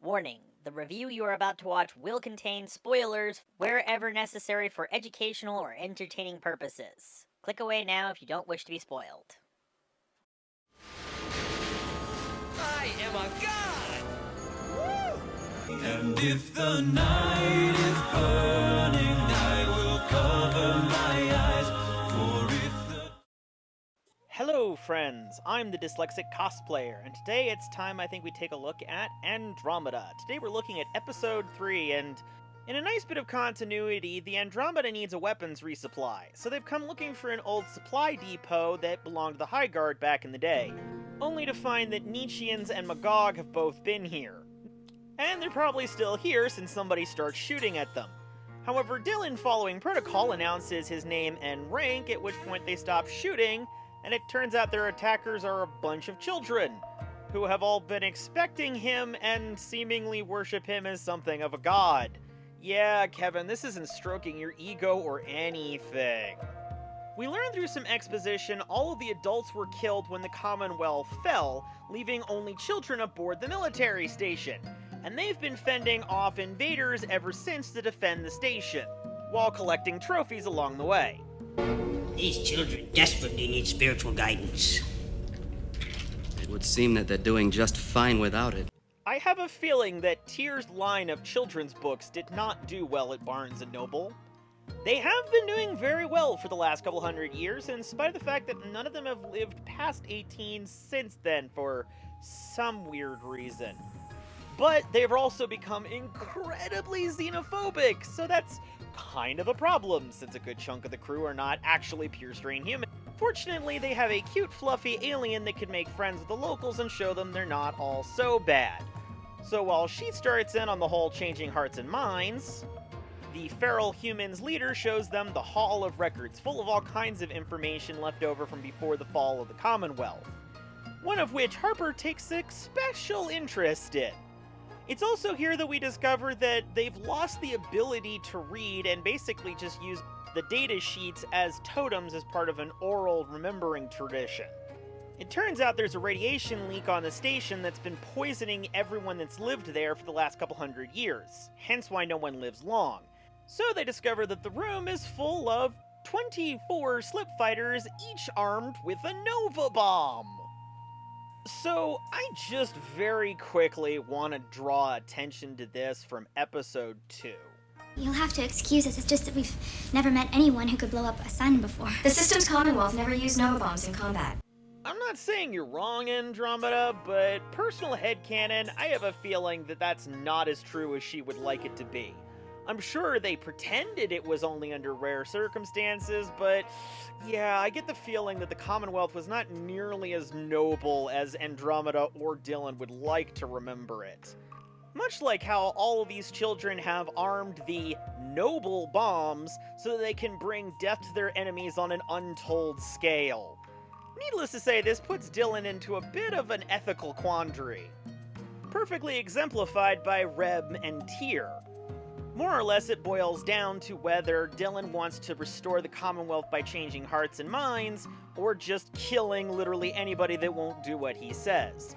Warning, the review you are about to watch will contain spoilers wherever necessary for educational or entertaining purposes. Click away now if you don't wish to be spoiled. I am a god! Woo! And if the night is burning, I will cover my eyes, for if the... Hello friends, I'm the Dyslexic Cosplayer, and today it's time I think we take a look at Andromeda. Today we're looking at Episode 3, and in a nice bit of continuity, the Andromeda needs a weapons resupply, so they've come looking for an old supply depot that belonged to the High Guard back in the day, only to find that Nietzscheans and Magog have both been here. And they're probably still here since somebody starts shooting at them. However, Dylan, following protocol, announces his name and rank, at which point they stop shooting, and it turns out their attackers are a bunch of children, who have all been expecting him and seemingly worship him as something of a god. Yeah, Kevin, this isn't stroking your ego or anything. We learn through some exposition all of the adults were killed when the Commonwealth fell, leaving only children aboard the military station, and they've been fending off invaders ever since to defend the station, while collecting trophies along the way. These children desperately need spiritual guidance. It would seem that they're doing just fine without it. I have a feeling that Tyr's line of children's books did not do well at Barnes & Noble. They have been doing very well for the last couple hundred years, in spite of the fact that none of them have lived past 18 since then for some weird reason. But they've also become incredibly xenophobic, so that's kind of a problem, since a good chunk of the crew are not actually pure strain human. Fortunately, they have a cute, fluffy alien that can make friends with the locals and show them they're not all so bad. So while she starts in on the whole changing hearts and minds, the feral humans leader shows them the Hall of Records, full of all kinds of information left over from before the fall of the Commonwealth, one of which Harper takes a special interest in. It's also here that we discover that they've lost the ability to read and basically just use the data sheets as totems as part of an oral remembering tradition. It turns out there's a radiation leak on the station that's been poisoning everyone that's lived there for the last couple hundred years, hence why no one lives long. So they discover that the room is full of 24 slip fighters, each armed with a Nova Bomb. So, I just very quickly want to draw attention to this from Episode 2. You'll have to excuse us, it's just that we've never met anyone who could blow up a sun before. The system's Commonwealth never used Nova bombs in combat. I'm not saying you're wrong, Andromeda, but personal headcanon, I have a feeling that that's not as true as she would like it to be. I'm sure they pretended it was only under rare circumstances, but yeah, I get the feeling that the Commonwealth was not nearly as noble as Andromeda or Dylan would like to remember it. Much like how all of these children have armed the noble bombs so that they can bring death to their enemies on an untold scale. Needless to say, this puts Dylan into a bit of an ethical quandary, perfectly exemplified by Reb and Tyr. More or less, it boils down to whether Dylan wants to restore the Commonwealth by changing hearts and minds, or just killing literally anybody that won't do what he says.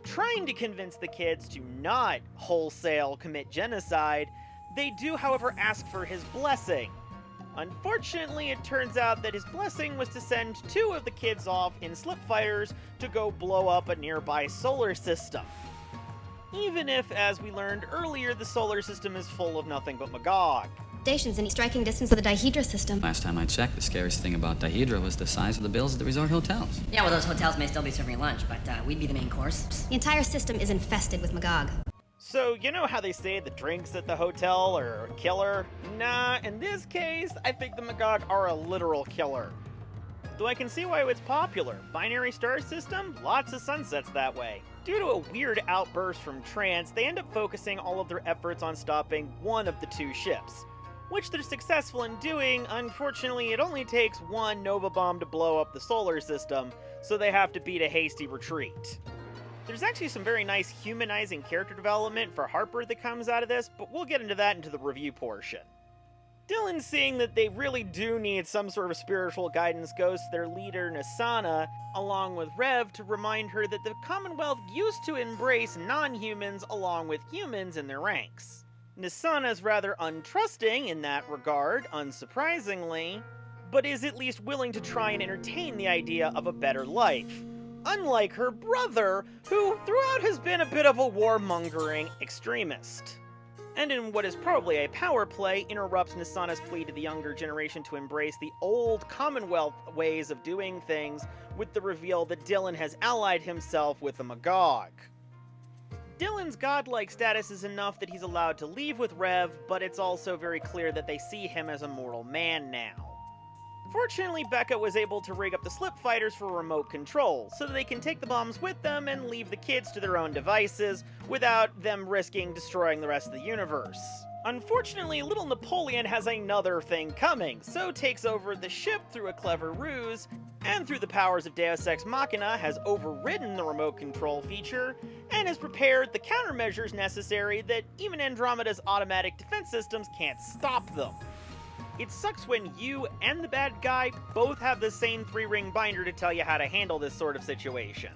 Trying to convince the kids to not wholesale commit genocide, they do, however, ask for his blessing. Unfortunately, it turns out that his blessing was to send 2 of the kids off in slip fighters to go blow up a nearby solar system. Even if, as we learned earlier, the solar system is full of nothing but Magog. Stations in striking distance of the Dihedra system. Last time I checked, the scariest thing about Dihedra was the size of the bills at the resort hotels. Yeah, well, those hotels may still be serving lunch, but we'd be the main course. The entire system is infested with Magog. So, you know how they say the drinks at the hotel are a killer? Nah, in this case, I think the Magog are a literal killer. Though I can see why it's popular. Binary star system? Lots of sunsets that way. Due to a weird outburst from Trance, they end up focusing all of their efforts on stopping one of the 2 ships. Which they're successful in doing. Unfortunately, it only takes 1 Nova Bomb to blow up the solar system, so they have to beat a hasty retreat. There's actually some very nice humanizing character development for Harper that comes out of this, but we'll get into that into the review portion. Dylan, seeing that they really do need some sort of spiritual guidance, goes to their leader Nasana, along with Rev, to remind her that the Commonwealth used to embrace non-humans along with humans in their ranks. Nasana is rather untrusting in that regard, unsurprisingly, but is at least willing to try and entertain the idea of a better life. Unlike her brother, who throughout has been a bit of a warmongering extremist. And in what is probably a power play, interrupts Nasana's plea to the younger generation to embrace the old Commonwealth ways of doing things with the reveal that Dylan has allied himself with a Magog. Dylan's godlike status is enough that he's allowed to leave with Rev, but it's also very clear that they see him as a mortal man now. Fortunately, Becca was able to rig up the slip fighters for remote control, so that they can take the bombs with them and leave the kids to their own devices, without them risking destroying the rest of the universe. Unfortunately, little Napoleon has another thing coming, so takes over the ship through a clever ruse, and through the powers of Deus Ex Machina has overridden the remote control feature, and has prepared the countermeasures necessary that even Andromeda's automatic defense systems can't stop them. It sucks when you and the bad guy both have the same 3-ring binder to tell you how to handle this sort of situation.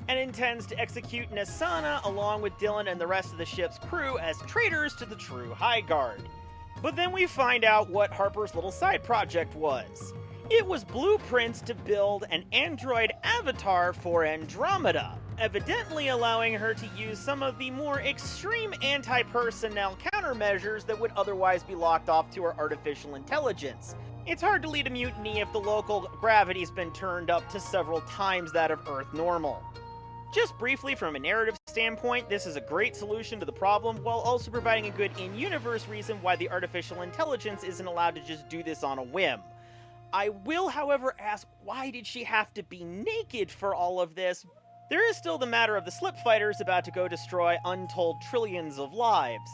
And intends to execute Nasana along with Dylan and the rest of the ship's crew as traitors to the true High Guard. But then we find out what Harper's little side project was. It was blueprints to build an android avatar for Andromeda, evidently allowing her to use some of the more extreme anti-personnel countermeasures that would otherwise be locked off to her artificial intelligence. It's hard to lead a mutiny if the local gravity's been turned up to several times that of Earth normal. Just briefly, from a narrative standpoint, this is a great solution to the problem, while also providing a good in-universe reason why the artificial intelligence isn't allowed to just do this on a whim. I will, however, ask, why did she have to be naked for all of this? There is still the matter of the slip fighters about to go destroy untold trillions of lives.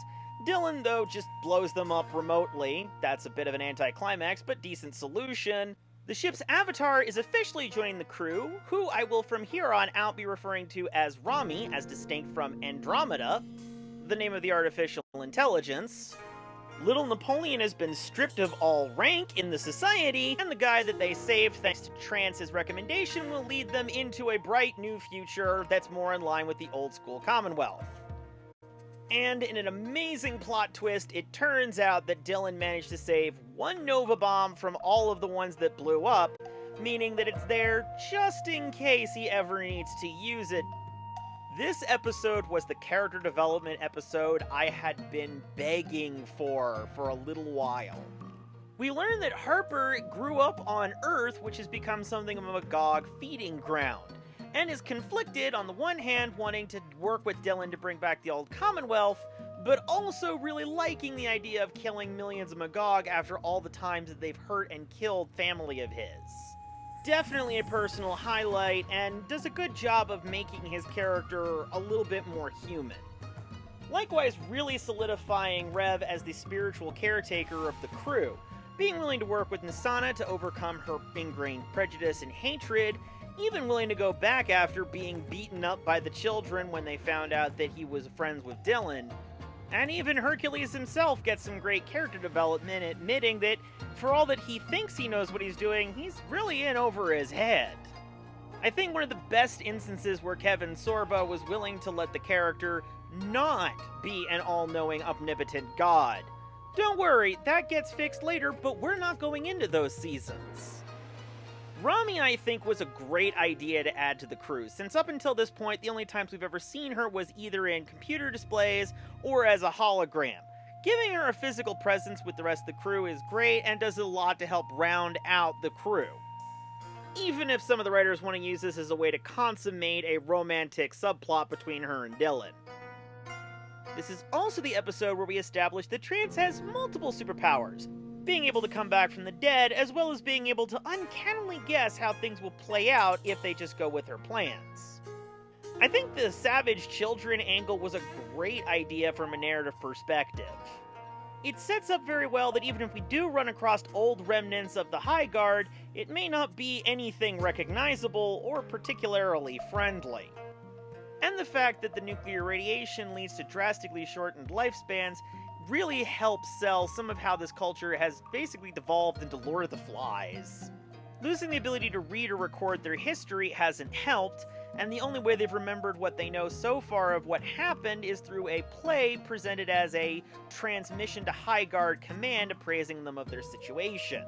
Dylan, though, just blows them up remotely. That's a bit of an anticlimax, but decent solution. The ship's avatar is officially joining the crew, who I will from here on out be referring to as Rami, as distinct from Andromeda, the name of the artificial intelligence. Little Napoleon has been stripped of all rank in the society, and the guy that they saved thanks to Trance's recommendation will lead them into a bright new future that's more in line with the old school Commonwealth. And in an amazing plot twist, it turns out that Dylan managed to save one Nova bomb from all of the ones that blew up, meaning that it's there just in case he ever needs to use it. This episode was the character development episode I had been begging for a little while. We learned that Harper grew up on Earth, which has become something of a Magog feeding ground, and is conflicted on the one hand wanting to work with Dylan to bring back the old Commonwealth, but also really liking the idea of killing millions of Magog after all the times that they've hurt and killed family of his. Definitely a personal highlight, and does a good job of making his character a little bit more human. Likewise, really solidifying Rev as the spiritual caretaker of the crew, being willing to work with Nasana to overcome her ingrained prejudice and hatred, even willing to go back after being beaten up by the children when they found out that he was friends with Dylan. And even Hercules himself gets some great character development, admitting that for all that he thinks he knows what he's doing, he's really in over his head. I think one of the best instances where Kevin Sorbo was willing to let the character not be an all-knowing, omnipotent god. Don't worry, that gets fixed later, but we're not going into those seasons. Rami, I think, was a great idea to add to the crew, since up until this point, the only times we've ever seen her was either in computer displays or as a hologram. Giving her a physical presence with the rest of the crew is great and does a lot to help round out the crew. Even if some of the writers want to use this as a way to consummate a romantic subplot between her and Dylan. This is also the episode where we establish that Trance has multiple superpowers, being able to come back from the dead, as well as being able to uncannily guess how things will play out if they just go with her plans. I think the savage children angle was a great idea from a narrative perspective. It sets up very well that even if we do run across old remnants of the High Guard, it may not be anything recognizable or particularly friendly. And the fact that the nuclear radiation leads to drastically shortened lifespans really helps sell some of how this culture has basically devolved into Lord of the Flies. Losing the ability to read or record their history hasn't helped, and the only way they've remembered what they know so far of what happened is through a play presented as a transmission to High Guard Command appraising them of their situation.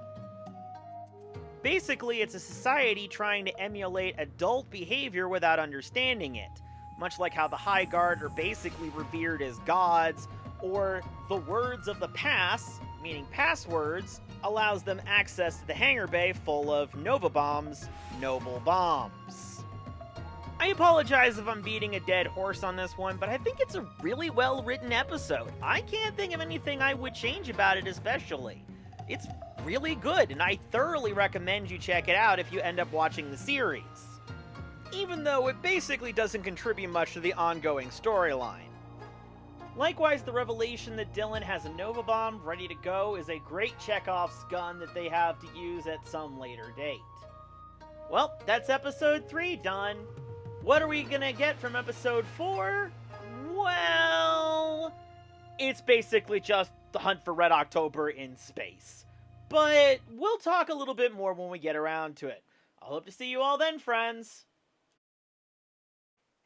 Basically, it's a society trying to emulate adult behavior without understanding it, much like how the High Guard are basically revered as gods, or the words of the pass, meaning passwords, allows them access to the hangar bay full of Nova bombs, noble bombs. I apologize if I'm beating a dead horse on this one, but I think it's a really well-written episode. I can't think of anything I would change about it especially. It's really good, and I thoroughly recommend you check it out if you end up watching the series. Even though it basically doesn't contribute much to the ongoing storyline. Likewise, the revelation that Dylan has a Nova Bomb ready to go is a great Chekhov's gun that they have to use at some later date. Well, that's episode 3 done. What are we gonna get from episode 4? Well, it's basically just the hunt for Red October in space. But we'll talk a little bit more when we get around to it. I hope to see you all then, friends.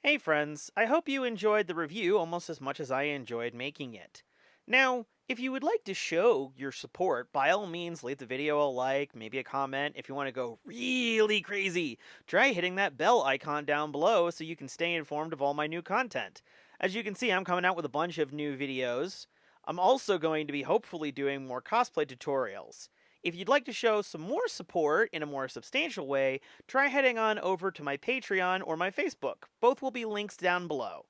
Hey friends, I hope you enjoyed the review almost as much as I enjoyed making it. Now, if you would like to show your support, by all means leave the video a like, maybe a comment. If you want to go really crazy, try hitting that bell icon down below so you can stay informed of all my new content. As you can see, I'm coming out with a bunch of new videos. I'm also going to be hopefully doing more cosplay tutorials. If you'd like to show some more support in a more substantial way, try heading on over to my Patreon or my Facebook. Both will be links down below.